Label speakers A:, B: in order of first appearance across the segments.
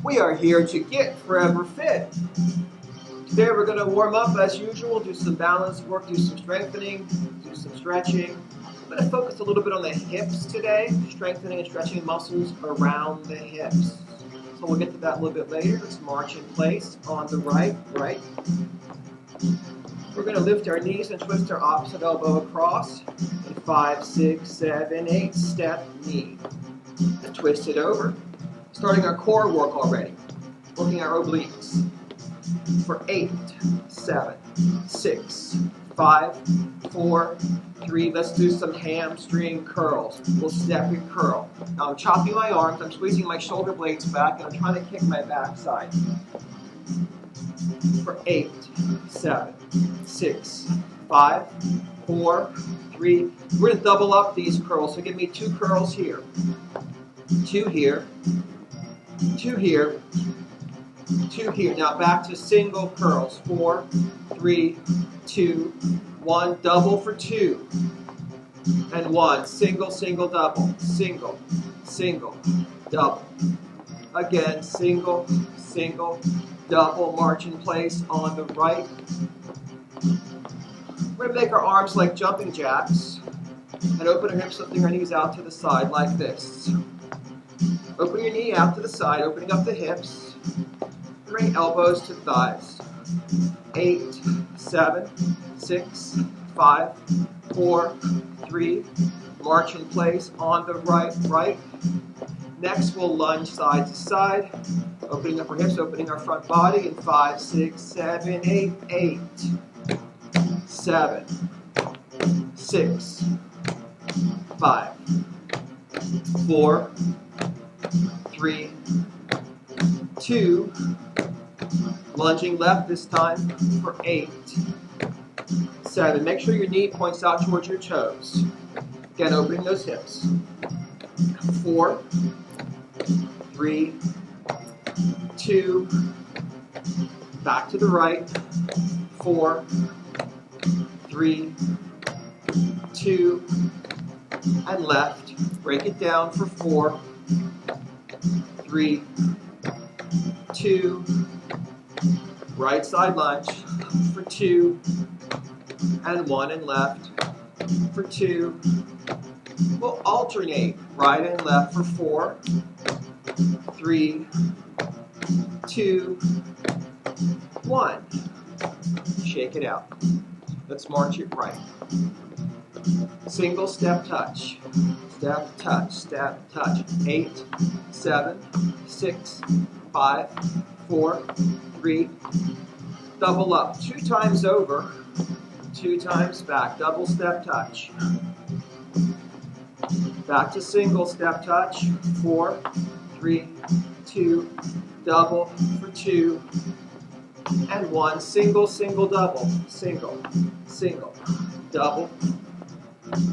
A: We are here to get forever fit. Today we're going to warm up as usual, do some balance work, do some strengthening, do some stretching. I'm going to focus a little bit on the hips today, strengthening and stretching muscles around the hips. So we'll get to that a little bit later. Let's march in place on the right. We're going to lift our knees and twist our opposite elbow across. In 5, 6, 7, 8, step, knee. And twist it over. Starting our core work already. Working our obliques. For 8, 7, 6, 5, 4, 3. Let's do some hamstring curls. We'll step and curl. Now I'm chopping my arms. I'm squeezing my shoulder blades back, and I'm trying to kick my backside. For 8, 7, 6, 5, 4, 3. We're going to double up these curls. So give me 2 curls here. 2 here. 2 here. 2 here. Now back to single curls. 4, 3, 2, 1. Double for 2. And 1. Single, single, double. Single, single, double. Again, single, single, double. March in place on the right. We're going to make our arms like jumping jacks and open our hips, lifting our knees out to the side like this. Open your knee out to the side, opening up the hips. Bring elbows to thighs. 8, 7, 6, 5, 4, 3. March in place on the right. Next, we'll lunge side to side, opening up our hips, opening our front body. In 5, 6, 7, 8, 8, 7, 6, 5, 4, 3, 2, lunging left this time for 8, 7. Make sure your knee points out towards your toes. Again, opening those hips. 4, 3, 2, back to the right. 4, 3, 2, and left. Break it down for 4, 3, 2, right side lunge for 2, and 1, and left for 2. We'll alternate right and left for 4, 3, 2, 1. Shake it out. Let's march it right. Single step touch. Step touch, step touch. 8, 7, 6, 5, 4, 3. Double up 2 times over, 2 times back. Double step touch. Back to single step touch. 4, 3, 2. Double for 2. And 1. Single, single, double. Single, single, double.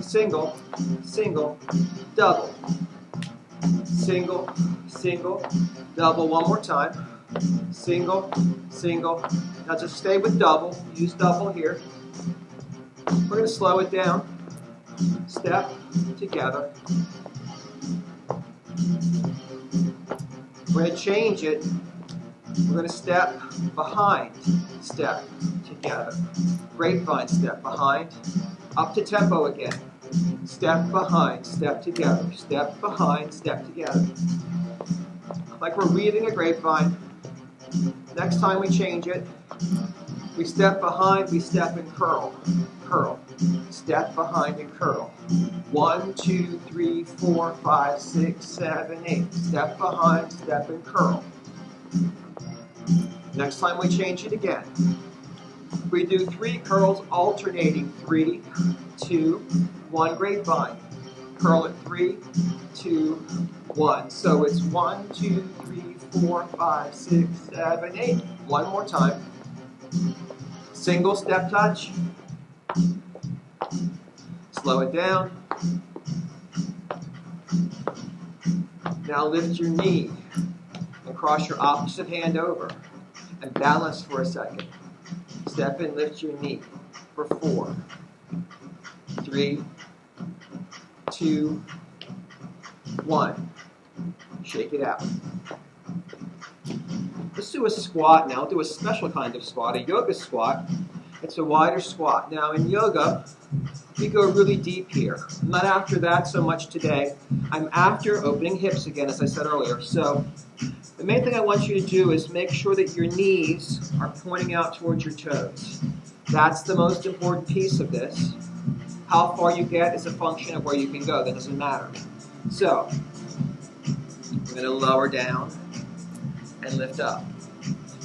A: Single, single, double. Single, single, double. One more time. Single, single. Now just stay with double. Use double here. We're going to slow it down. Step together. We're going to change it. We're going to step behind, step together. Grapevine step behind. Up to tempo again. Step behind, step together. Step behind, step together. Like we're weaving a grapevine. Next time we change it, we step behind, we step and curl. Curl. Step behind and curl. 1, 2, 3, 4, 5, 6, 7, 8. Step behind, step and curl. Next time we change it again. We do 3 curls alternating. 3, 2, 1 grapevine. Curl it 3, 2, 1. So it's 1, 2, 3, 4, 5, 6, 7, 8. One more time. Single step touch. Slow it down. Now lift your knee and cross your opposite hand over and balance for a second. Step and lift your knee for 4, 3, 2, 1. Shake it out. Let's do a squat now. We'll do a special kind of squat, a yoga squat. It's a wider squat. Now in yoga, we go really deep here. I'm not after that so much today. I'm after opening hips again, as I said earlier. So the main thing I want you to do is make sure that your knees are pointing out towards your toes. That's the most important piece of this. How far you get is a function of where you can go. That doesn't matter. So we're going to lower down and lift up.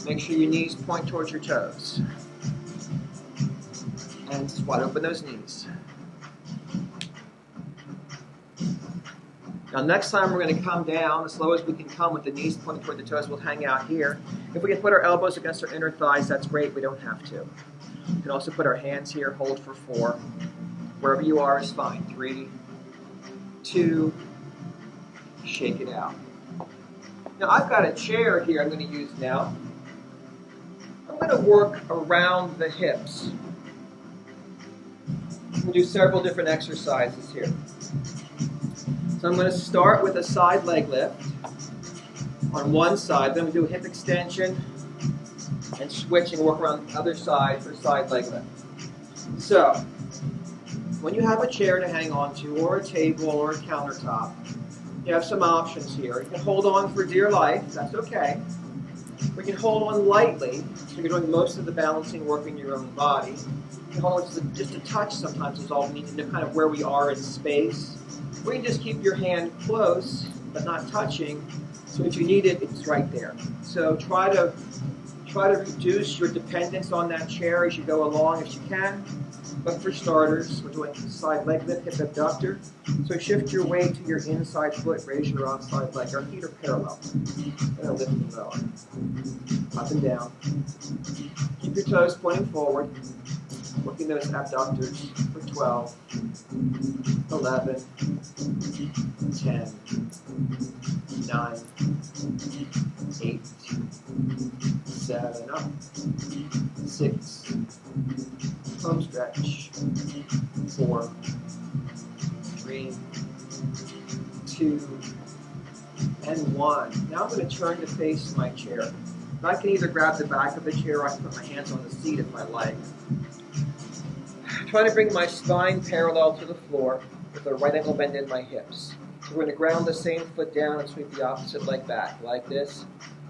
A: Make sure your knees point towards your toes. And squat open those knees. Now next time we're going to come down as low as we can come with the knees pointing toward the toes. We'll hang out here. If we can put our elbows against our inner thighs, that's great. We don't have to. We can also put our hands here, hold for 4. Wherever you are is fine. 3, 2, shake it out. Now I've got a chair here I'm going to use now. I'm going to work around the hips. We'll do several different exercises here. So I'm going to start with a side leg lift on one side. Then we do a hip extension and switch and work around the other side for side leg lift. So when you have a chair to hang on to, or a table, or a countertop, you have some options here. You can hold on for dear life. That's okay. We can hold on lightly, so you're doing most of the balancing work in your own body. You can hold on just a touch sometimes is all we need to know kind of where we are in space. Or you can just keep your hand close, but not touching, so if you need it, it's right there. So try to reduce your dependence on that chair as you go along if you can. But for starters, we're doing side leg lift, hip abductor. So shift your weight to your inside foot, raise your outside leg. Our feet are parallel. And lift and lower. Up and down. Keep your toes pointing forward. Working those abductors for 12, 11, 10, 9, 8, 7, up, 6, home stretch, 4, 3, 2, and 1. Now I'm going to turn to face my chair. And I can either grab the back of the chair or I can put my hands on the seat if I like. Try to bring my spine parallel to the floor with a right angle bend in my hips. So we're going to ground the same foot down and sweep the opposite leg back, like this.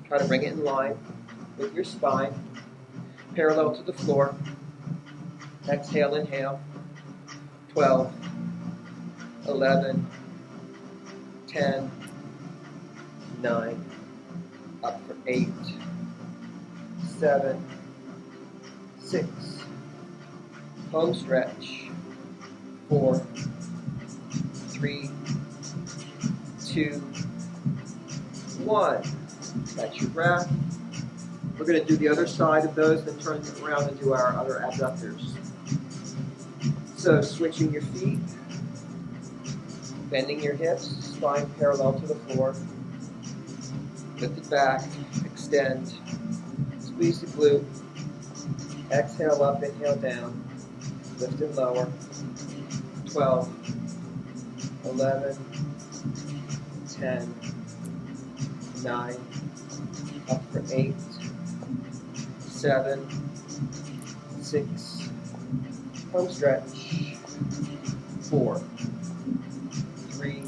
A: Try to bring it in line with your spine, parallel to the floor. Exhale, inhale. 12, 11, 10, 9, up for 8, 7, 6, home stretch, 4, 3, 2, 1. Catch your breath. We're going to do the other side of those, then turn around and do our other abductors. So switching your feet, bending your hips, spine parallel to the floor. Lift it back, extend, squeeze the glute. Exhale up, inhale down. Lift and lower. 12, 11, 10, 9, up for 8, 7, 6, home stretch, 4, 3,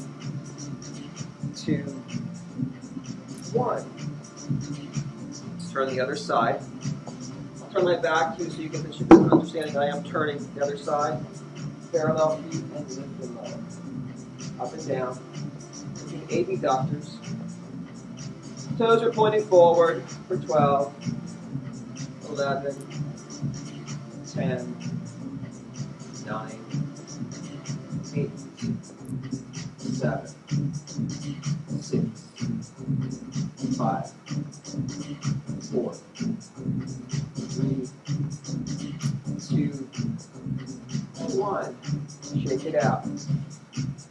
A: 2, 1. Let's turn the other side. I'll turn my back to you so you get the understanding I am turning the other side. Parallel feet and lift and lower. Up and down. Looking abductors. Toes are pointing forward for 12, 11, 10, 9, 8, 7, 6, 5, 4, 3, 2, and 1. Shake it out.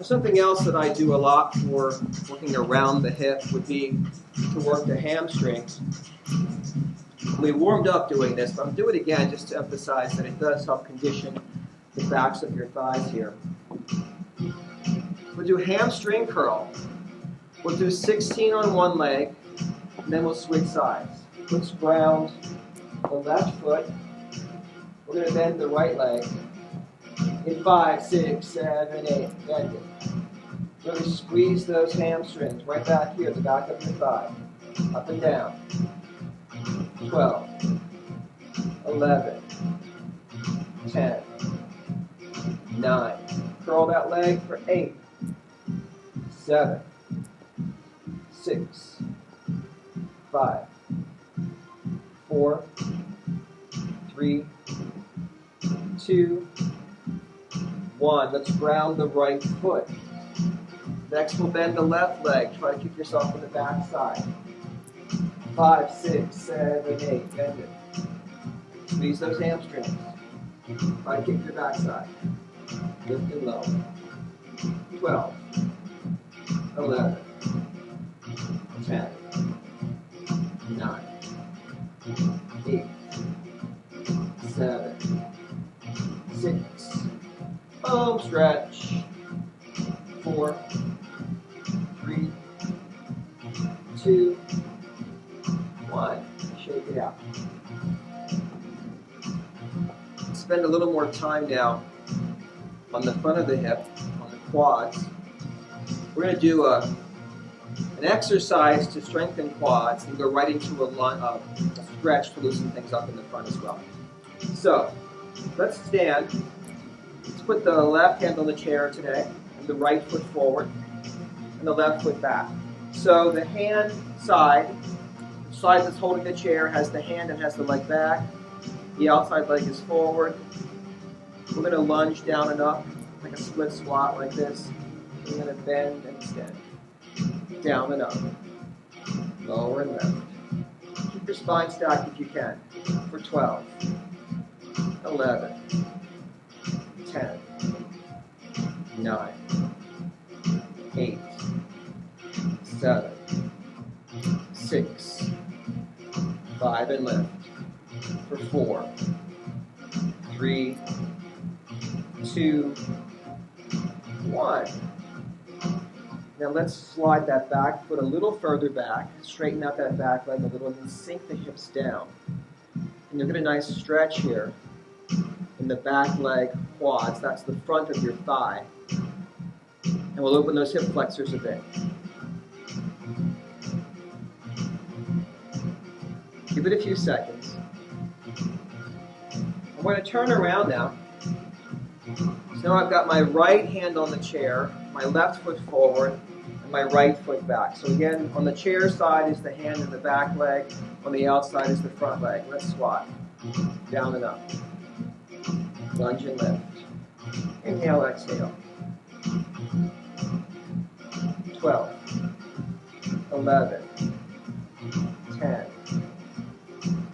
A: Something else that I do a lot for working around the hip would be to work the hamstrings. We warmed up doing this, but I'll do it again just to emphasize that it does help condition the backs of your thighs here. do hamstring curl. We'll do 16 on one leg, and then we'll switch sides. Let's ground the left foot. We're going to bend the right leg. In 5, 6, 7, 8, bend it. Really squeeze those hamstrings right back here, the back of your thigh. Up and down. 12, 11, 10, 9. Curl that leg for 8, 7, 6, 5, 4, 3, 2, 1. Let's ground the right foot. Next, we'll bend the left leg. Try to kick yourself on the back side. 5, 6, 7, 8. Bend it. Squeeze those hamstrings. Try to kick your back side. Lift and low. 12, 11, 10, 9, 8, 7, 6. Home stretch. 4, 3, 2, 1. Shake it out. Spend a little more time now on the front of the hip, on the quads. We're going to do an exercise to strengthen quads and go right into a stretch to loosen things up in the front as well. So, let's stand. Let's put the left hand on the chair today, and the right foot forward, and the left foot back. So the hand side, the side that's holding the chair has the hand and has the leg back. The outside leg is forward. We're going to lunge down and up, like a split squat like this. We're going to bend and extend. Down and up. Lower and left. Keep your spine stacked if you can. For 12, 11, 10, 9, 8, 7, 6, 5, and lift. For 4, 3, 2, 1. Now let's slide that back foot a little further back, straighten out that back leg a little, and then sink the hips down. And you'll get a nice stretch here in the back leg quads. That's the front of your thigh. And we'll open those hip flexors a bit. Give it a few seconds. I'm going to turn around now. So now I've got my right hand on the chair, my left foot forward, and my right foot back. So again, on the chair side is the hand and the back leg. On the outside is the front leg. Let's squat. Down and up. Lunge and lift. Inhale, exhale. 12, 11, 10,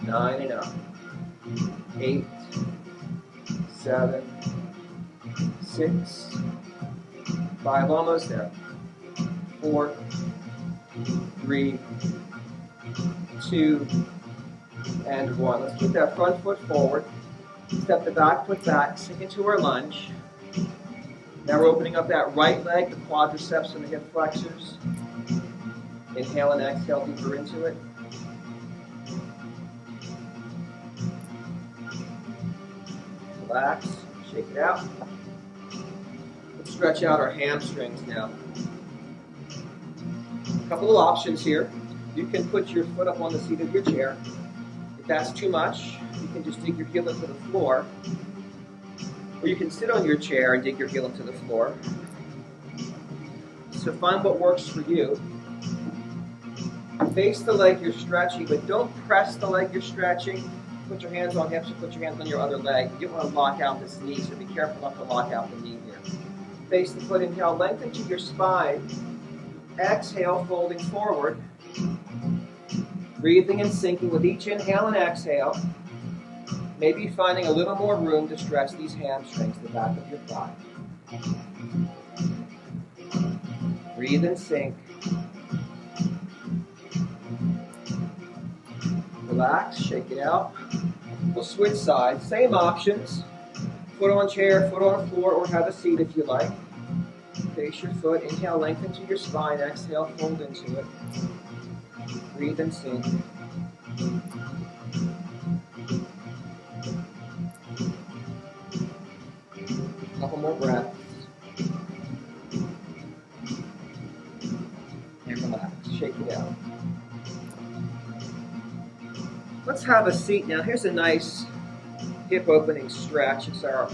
A: 9 and up. 8, 7, 6, 5, almost there. 4, 3, 2, and 1. Let's keep that front foot forward. Step the back foot back, sink into our lunge. Now we're opening up that right leg, the quadriceps and the hip flexors. Inhale and exhale deeper into it. Relax, shake it out. Let's stretch out our hamstrings now. A couple of options here. You can put your foot up on the seat of your chair. If that's too much, you can just dig your heel into the floor. Or you can sit on your chair and dig your heel into the floor. So find what works for you. Face the leg you're stretching, but don't press the leg you're stretching. Put your hands on hips or put your hands on your other leg. You don't want to lock out this knee, so be careful not to lock out the knee here. Face the foot, inhale, lengthen to your spine. Exhale, folding forward. Breathing and sinking with each inhale and exhale. Maybe finding a little more room to stretch these hamstrings, the back of your thigh. Breathe and sink. Relax, shake it out. We'll switch sides. Same options. Foot on chair, foot on floor, or have a seat if you like. Face release your foot. Inhale, lengthen to your spine. Exhale, fold into it. Breathe and sink. Couple more breaths. And relax. Shake it out. Let's have a seat now. Here's a nice hip opening stretch. It's our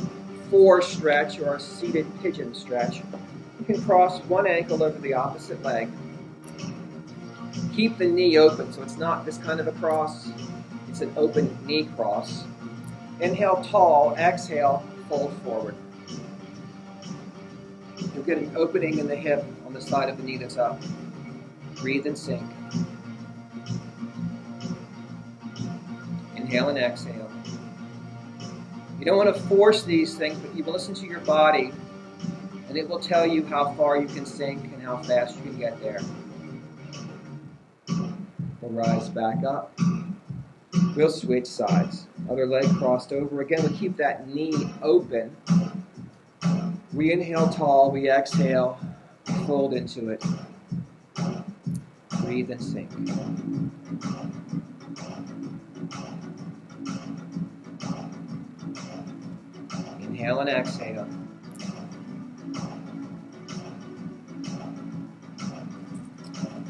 A: 4 stretch, or our seated pigeon stretch. You can cross one ankle over the opposite leg. Keep the knee open, so it's not this kind of a cross. It's an open knee cross. Inhale, tall. Exhale, fold forward. You'll get an opening in the hip on the side of the knee that's up. Breathe and sink. Inhale and exhale. You don't want to force these things, but you will listen to your body, and it will tell you how far you can sink and how fast you can get there. We'll rise back up. We'll switch sides. Other leg crossed over. Again, we keep that knee open. We inhale tall. We exhale. Fold into it. Breathe and sink. Inhale and exhale.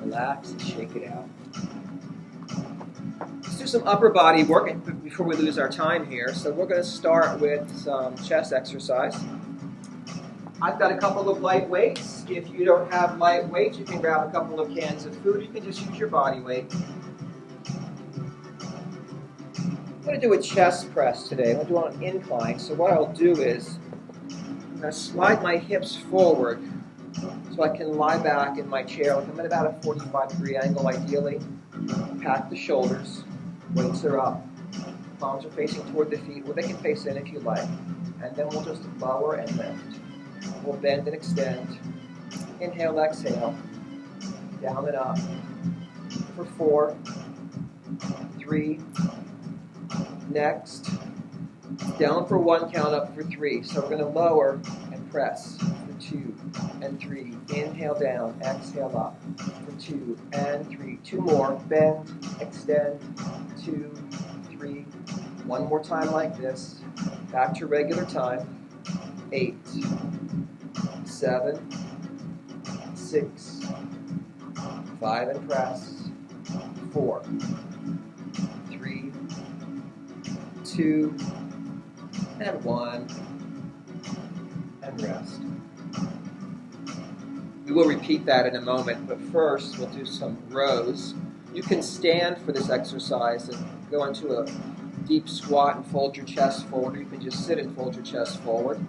A: Relax and shake it out. Let's do some upper body work before we lose our time here. So we're going to start with some chest exercise. I've got a couple of light weights. If you don't have light weights, you can grab a couple of cans of food. You can just use your body weight. I'm going to do a chest press today. I'm going to do it on an incline. So what I'll do is I'm going to slide my hips forward so I can lie back in my chair. I'm at about a 45-degree angle ideally. Pack the shoulders. Weights are up. Palms are facing toward the feet. Well, they can face in if you like. And then we'll just lower and lift. We'll bend and extend. Inhale, exhale. Down and up. For 4, 3. Next. Down for 1, count up for 3. So we're going to lower and press for 2 and 3. Inhale down, exhale up for 2 and 3. 2 more. Bend, extend. 2, 3. One more time like this. Back to regular time. 8, 7, 6, 5 and press. 4, 3, 2, and 1, and rest. We will repeat that in a moment, but first we'll do some rows. You can stand for this exercise and go into a deep squat and fold your chest forward, or you can just sit and fold your chest forward.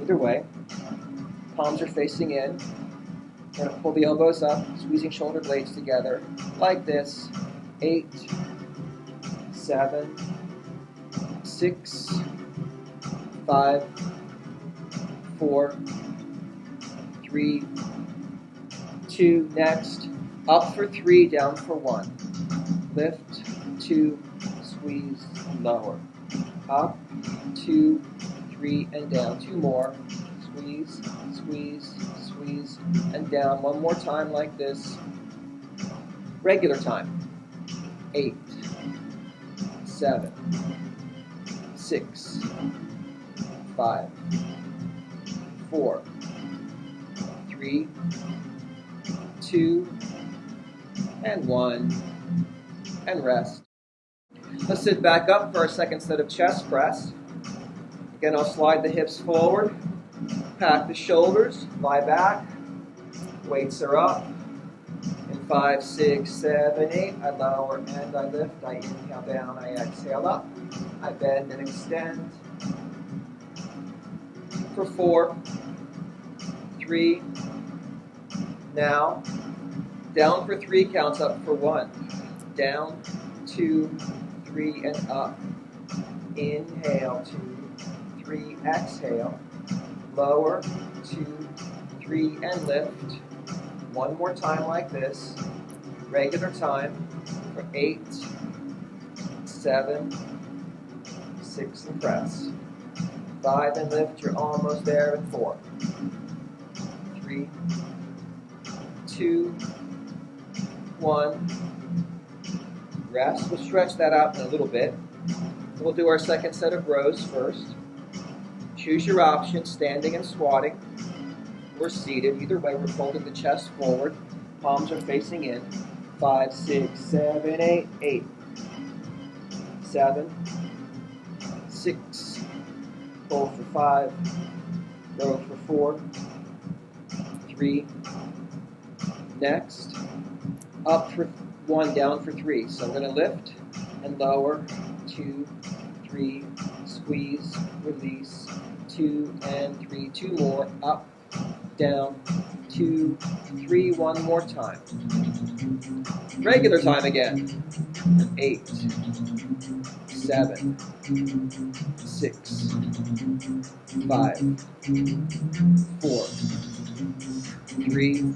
A: Either way, palms are facing in. We're going to pull the elbows up, squeezing shoulder blades together, like this. 8, 7, 6, 5, 4, 3, 2. Next, up for 3, down for 1. Lift, 2, squeeze, lower. Up, 2, 3, and down. 2 more. Squeeze, squeeze, squeeze, and down. One more time like this. Regular time. 8, 7, 6, 5, 4, 3, 2, and 1, and rest. Let's sit back up for our second set of chest press. Again, I'll slide the hips forward, pack the shoulders, lie back, weights are up. In 5, 6, 7, 8, I lower and I lift, I inhale down, I exhale up, I bend and extend. For 4, 3, now, down for 3, counts up for 1, down, 2, 3, and up. Inhale, 2, 3, exhale, lower, 2, 3, and lift. One more time like this, regular time for 8, 7, 6, and press. 5 and lift, you're almost there, and 4, 3, 3, 2, 1. Rest. We'll stretch that out in a little bit. We'll do our second set of rows first. Choose your option, standing and squatting. We're seated. Either way, we're folding the chest forward. Palms are facing in. 5, 6, 7, 8, 8. 7, 6. Hold for 5. Row for 4. 3. Next. Up for 1, down for 3. So I'm going to lift and lower. 2, 3. Squeeze, release. 2 and 3. 2 more. Up, down. 2, 3. 1 more time. Regular time again. 8, 7, 6, 5, 4, 3,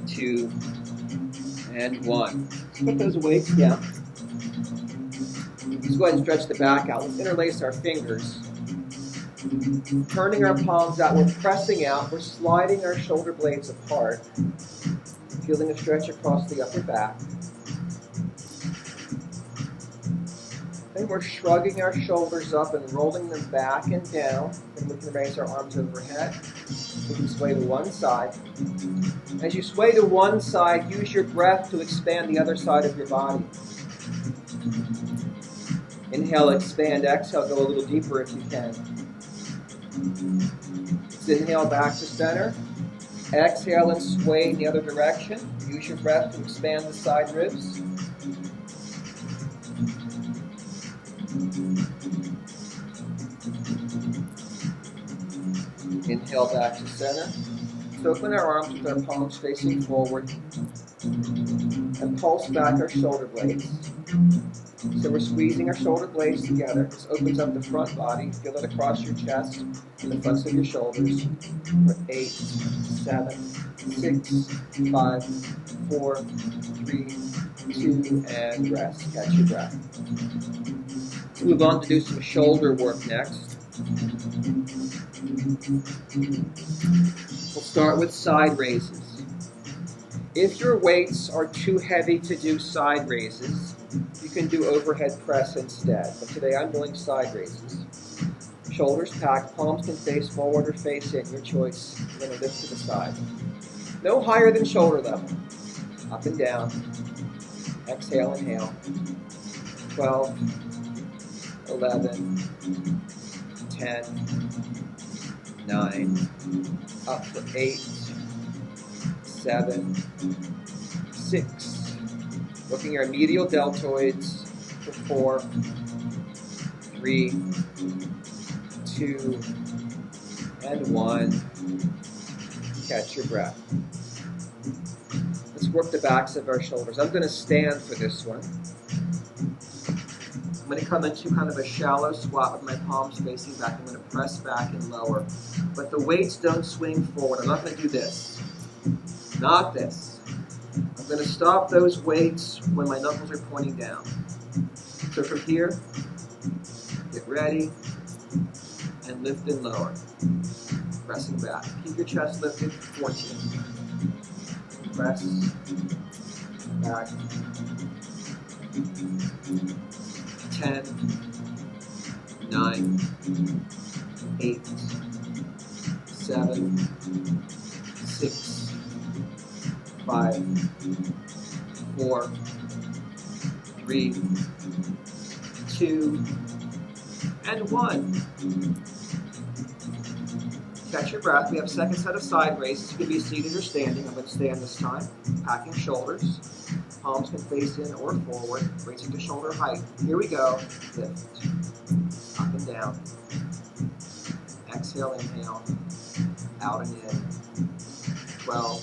A: 2, and 1. Let's put those weights down. Let's go ahead and stretch the back out. Let's interlace our fingers. Turning our palms out, we're pressing out, we're sliding our shoulder blades apart. Feeling a stretch across the upper back. Then we're shrugging our shoulders up and rolling them back and down. Then we can raise our arms overhead. We can sway to one side. As you sway to one side, use your breath to expand the other side of your body. Inhale, expand. Exhale, go a little deeper if you can. Let's inhale back to center. Exhale and sway in the other direction. Use your breath to expand the side ribs. Inhale back to center. So open our arms with our palms facing forward and pulse back our shoulder blades. So we're squeezing our shoulder blades together. This opens up the front body. Feel it across your chest and the fronts of your shoulders. For 8, 7, 6, 5, 4, 3, 2, and rest. Catch your breath. Let's move on to do some shoulder work next. We'll start with side raises. If your weights are too heavy to do side raises, you can do overhead press instead. But today I'm doing side raises. Shoulders packed, palms can face forward or face in, your choice. You're going to lift to the side. No higher than shoulder level. Up and down. Exhale, inhale. 12, 11, 10, 9, up for 8, 7, 6. Working our medial deltoids for 4, 3, 2, and 1. Catch your breath. Let's work the backs of our shoulders. I'm going to stand for this one. I'm going to come into kind of a shallow squat with my palms facing back. I'm going to press back and lower. But the weights don't swing forward. I'm not going to do this. Not this. I'm going to stop those weights when my knuckles are pointing down. So from here, get ready, and lift and lower. Pressing back. Keep your chest lifted. 14. Press back. 10, 9, 8, 7, 6, 5, 4, 3, 2, and 1. Catch your breath. We have a second set of side raises. You can be seated or standing. I'm going to stand this time. Packing shoulders. Palms can face in or forward, raising to shoulder height. Here we go. Lift. Up and down. Exhale, inhale. Out and in. 12,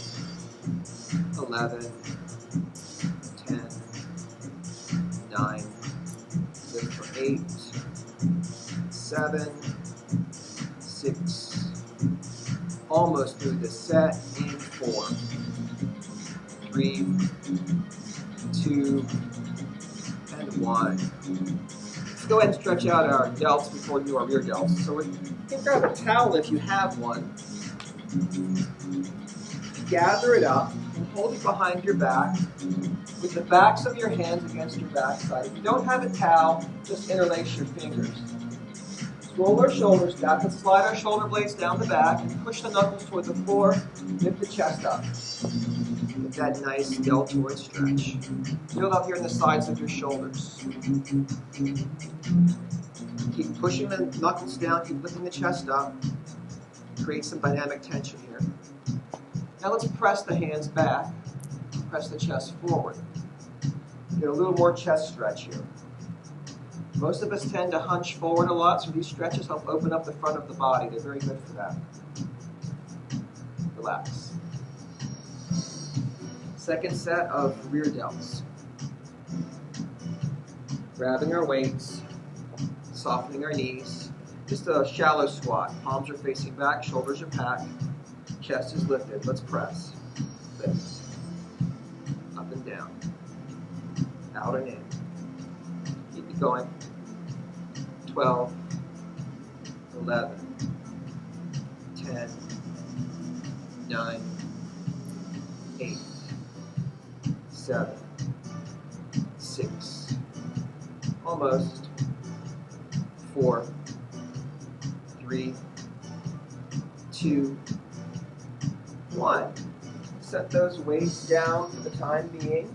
A: 11, 10, 9. Lift for 8, 7, 6. Almost through the set in 4, 3, 2, and 1. Let's go ahead and stretch out our delts before we do our rear delts. So we can grab a towel if you have one. Gather it up and hold it behind your back with the backs of your hands against your backside. If you don't have a towel, just interlace your fingers. Roll our shoulders back. Let's slide our shoulder blades down the back and push the knuckles toward the floor. Lift the chest up. Get that nice deltoid stretch. Feel it up here in the sides of your shoulders. Keep pushing the knuckles down. Keep lifting the chest up. Create some dynamic tension here. Now let's press the hands back. Press the chest forward. Get a little more chest stretch here. Most of us tend to hunch forward a lot, so these stretches help open up the front of the body. They're very good for that. Relax. Second set of rear delts. Grabbing our weights, softening our knees. Just a shallow squat. Palms are facing back, shoulders are packed, chest is lifted. Let's press. Lift. Up and down. Out and in. Keep it going. 12, 11, 10, 9, 8, 7, 6, almost, 4, 3, 2, 1. Set those weights down for the time being.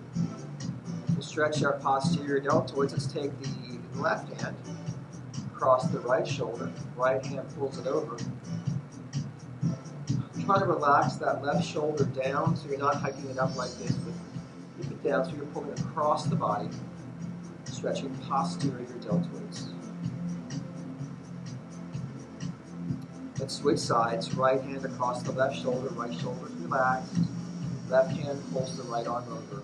A: To stretch our posterior deltoids, let's take the left hand, cross the right shoulder, right hand pulls it over. Try to relax that left shoulder down so you're not hiking it up like this, but keep it down so you're pulling across the body, stretching posterior deltoids. Let's switch sides. Right hand across the left shoulder, right shoulder relaxed. Left hand pulls the right arm over.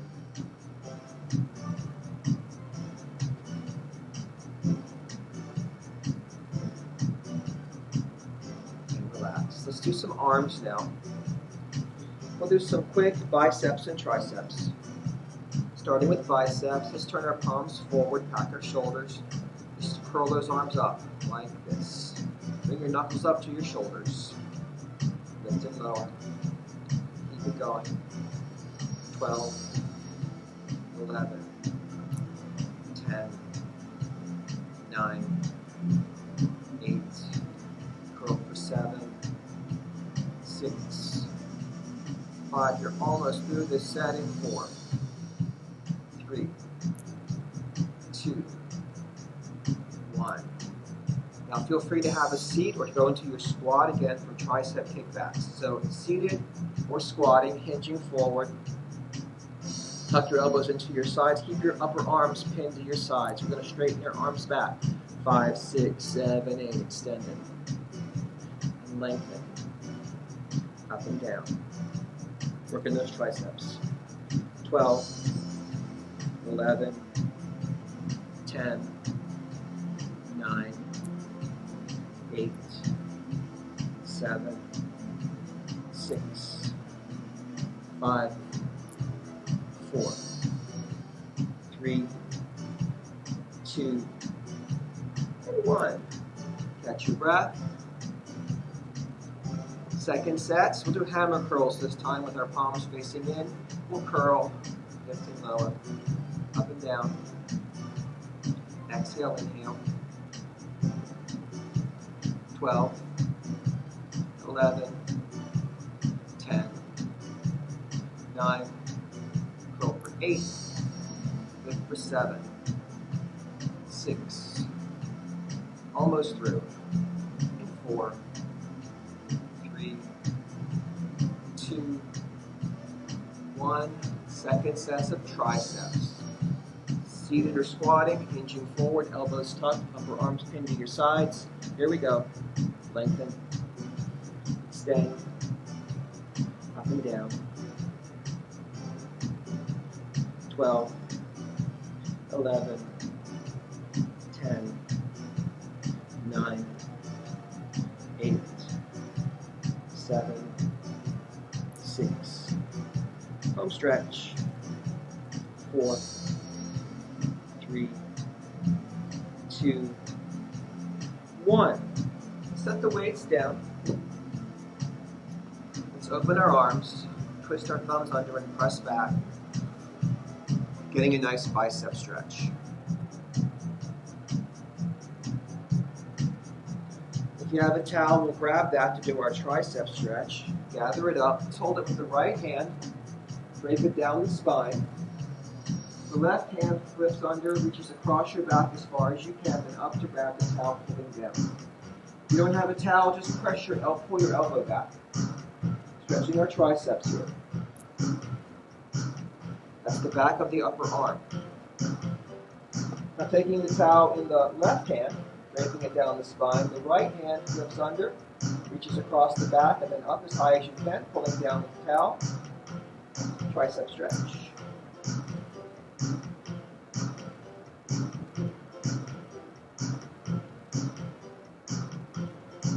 A: And relax. Let's do some arms now. We'll do some quick biceps and triceps. Starting with biceps, let's turn our palms forward, pack our shoulders. Just curl those arms up like this. Bring your knuckles up to your shoulders. Lift and lower. Keep it going. 12, 11, 10, 9, 8, curl for 7, 6, 5. You're almost through this set in 4, 3, 2, 1. Now feel free to have a seat or to go into your squat again for tricep kickbacks. So seated or squatting, hinging forward. Tuck your elbows into your sides. Keep your upper arms pinned to your sides. We're going to straighten your arms back. 5, 6, 7, 8. Extend it. And lengthen. Up and down. Working those triceps. 12, 11, 10, 9, 8, 7, 6, 5, 4, 3, 2, and 1. Catch your breath. Second set, so we'll do hammer curls this time with our palms facing in. We'll curl, lift and lower, up and down. Exhale, inhale. 12, 11, 10, 9, curl for 8, lift for 7, 6, almost through, and 4, 3, 2, 1. Second set of triceps. Seated or squatting, hinging forward, elbows tucked, upper arms pinned to your sides. Here we go. Lengthen, extend, up and down. 12, 11, 10, 9, 8, 7, 6. Home stretch. 4, 3, 2, 1. Set the weights down. Let's open our arms, twist our thumbs under and press back, getting a nice bicep stretch. If you have a towel, we'll grab that to do our tricep stretch. Gather it up, let's hold it with the right hand, drape it down the spine. The left hand flips under, reaches across your back as far as you can, then up to grab the towel, pulling down. If you don't have a towel, just pull your elbow back. Stretching our triceps here. That's the back of the upper arm. Now taking the towel in the left hand, draping it down the spine, the right hand flips under, reaches across the back, and then up as high as you can, pulling down with the towel. Tricep stretch.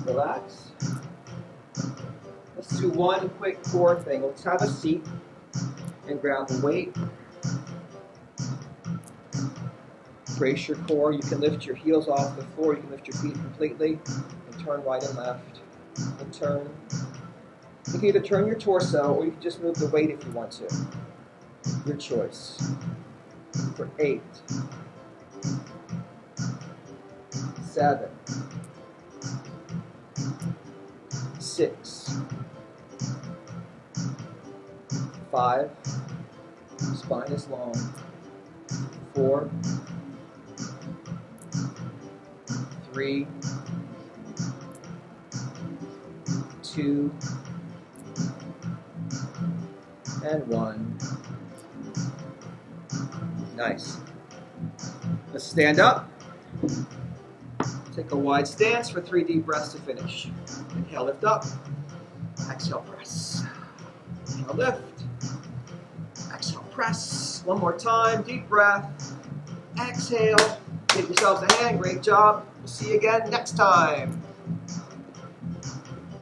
A: Relax. Let's do one quick core thing. Let's have a seat and grab the weight. Brace your core. You can lift your heels off the floor. You can lift your feet completely and turn right and left. And turn. You can either turn your torso or you can just move the weight if you want to. Your choice. For 8, 7, 6, 5, spine is long, 4, 3, 2, and 1. Nice. Let's stand up. Take a wide stance for 3 deep breaths to finish. Inhale, lift up. Exhale, press. Inhale, lift. Exhale, press. One more time. Deep breath. Exhale. Give yourselves a hand. Great job. We'll see you again next time.